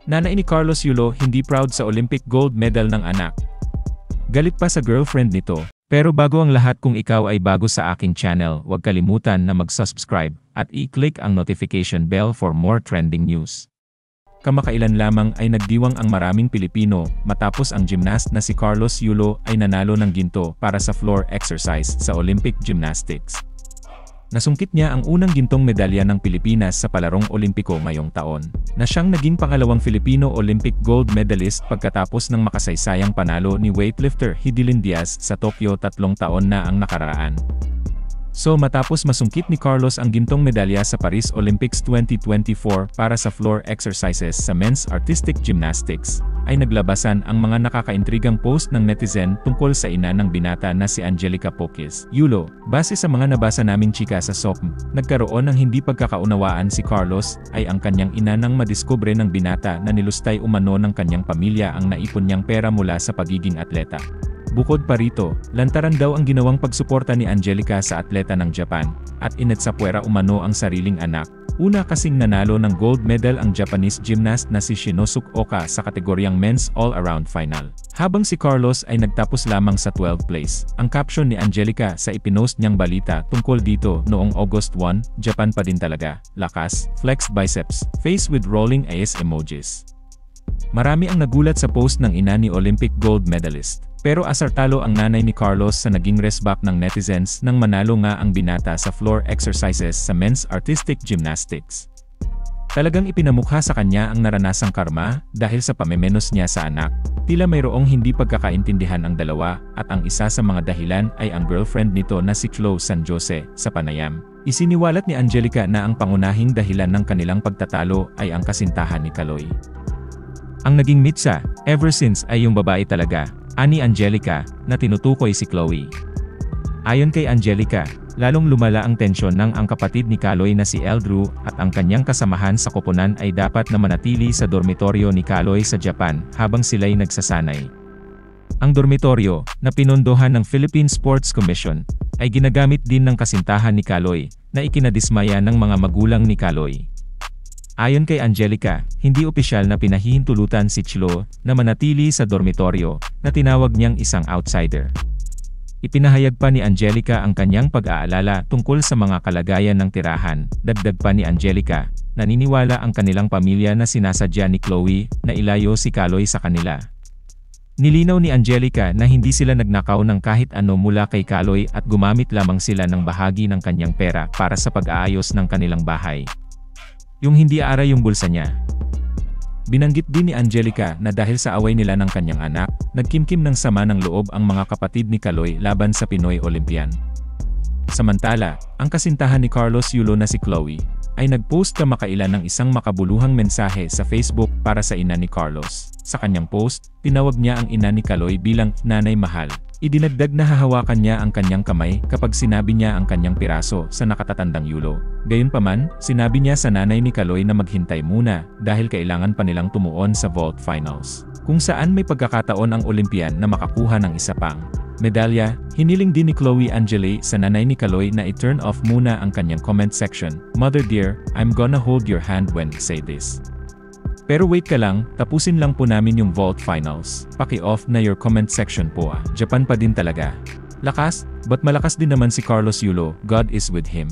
Nanay ni Carlos Yulo hindi proud sa Olympic gold medal ng anak. Galit pa sa girlfriend nito. Pero bago ang lahat, kung ikaw ay bago sa aking channel, huwag kalimutan na mag-subscribe at i-click ang notification bell for more trending news. Kamakailan lamang ay nagdiwang ang maraming Pilipino matapos ang gymnast na si Carlos Yulo ay nanalo ng ginto para sa floor exercise sa Olympic Gymnastics. Nasungkit niya ang unang gintong medalya ng Pilipinas sa palarong Olimpiko ngayong taon, na siyang naging pangalawang Filipino Olympic gold medalist pagkatapos ng makasaysayang panalo ni weightlifter Hidilyn Diaz sa Tokyo 3 taon na ang nakaraan. So matapos masungkit ni Carlos ang gintong medalya sa Paris Olympics 2024 para sa floor exercises sa men's artistic gymnastics, ay naglabasan ang mga nakakaintrigang post ng netizen tungkol sa ina ng binata na si Angelica Poquez Yulo. Base sa mga nabasa naming chika sa SOCM, nagkaroon ng hindi pagkakaunawaan si Carlos ay ang kanyang ina nang madiskubre ng binata na nilustay umano ng kanyang pamilya ang naipon niyang pera mula sa pagiging atleta. Bukod pa rito, lantaran daw ang ginawang pagsuporta ni Angelica sa atleta ng Japan, at inetsapwera umano ang sariling anak. Una kasing nanalo ng gold medal ang Japanese gymnast na si Shinosuke Oka sa kategoryang men's all-around final, habang si Carlos ay nagtapos lamang sa 12th place. Ang caption ni Angelica sa ipinost niyang balita tungkol dito noong August 1, Japan pa din talaga, lakas, flex biceps, face with rolling eyes emojis. Marami ang nagulat sa post ng ina ni Olympic gold medalist. Pero asartalo ang nanay ni Carlos sa naging resback ng netizens nang manalo nga ang binata sa floor exercises sa men's artistic gymnastics. Talagang ipinamukha sa kanya ang naranasang karma dahil sa pamimenos niya sa anak. Tila mayroong hindi pagkakaintindihan ang dalawa, at ang isa sa mga dahilan ay ang girlfriend nito na si Chloe San Jose. Sa panayam, isiniwalat ni Angelica na ang pangunahing dahilan ng kanilang pagtatalo ay ang kasintahan ni Chloe. Ang naging mitsa, ever since, ay yung babae talaga, ani Angelica, na tinutukoy si Chloe. Ayon kay Angelica, lalong lumala ang tensyon ng ang kapatid ni Chloe na si Eldrew at ang kanyang kasamahan sa koponan ay dapat na manatili sa dormitoryo ni Chloe sa Japan habang sila'y nagsasanay. Ang dormitoryo, na pinondohan ng Philippine Sports Commission, ay ginagamit din ng kasintahan ni Chloe, na ikinadismaya ng mga magulang ni Chloe. Ayon kay Angelica, hindi opisyal na pinahihintulutan si Chloe na manatili sa dormitoryo, na tinawag niyang isang outsider. Ipinahayag pa ni Angelica ang kanyang pag-aalala tungkol sa mga kalagayan ng tirahan. Dagdag pa ni Angelica, naniniwala ang kanilang pamilya na sinasadya ni Chloe na ilayo si Chloe sa kanila. Nilinaw ni Angelica na hindi sila nagnakaw ng kahit ano mula kay Chloe at gumamit lamang sila ng bahagi ng kanyang pera para sa pag-aayos ng kanilang bahay. Yung hindi aray yung bulsa niya. Binanggit din ni Angelica na dahil sa away nila ng kanyang anak, nagkimkim ng sama ng loob ang mga kapatid ni Chloe laban sa Pinoy Olympian. Samantala, ang kasintahan ni Carlos Yulo na si Chloe, ay nagpost kamakailan ng isang makabuluhang mensahe sa Facebook para sa ina ni Carlos. Sa kanyang post, tinawag niya ang ina ni Chloe bilang nanay mahal. Idinagdag na hahawakan niya ang kanyang kamay kapag sinabi niya ang kanyang piraso sa nakatatandang Yulo. Gayunpaman, sinabi niya sa nanay ni Chloe na maghintay muna dahil kailangan pa nilang tumuon sa vault finals, kung saan may pagkakataon ang Olympian na makakuha ng isa pang medalya. Hiniling din ni Chloe Angeli sa nanay ni Chloe na i-turn off muna ang kanyang comment section. "Mother dear, I'm gonna hold your hand when say this. Pero wait ka lang, tapusin lang po namin yung vault finals. Paki-off na your comment section po ah. Japan pa din talaga. Lakas, but malakas din naman si Carlos Yulo, God is with him."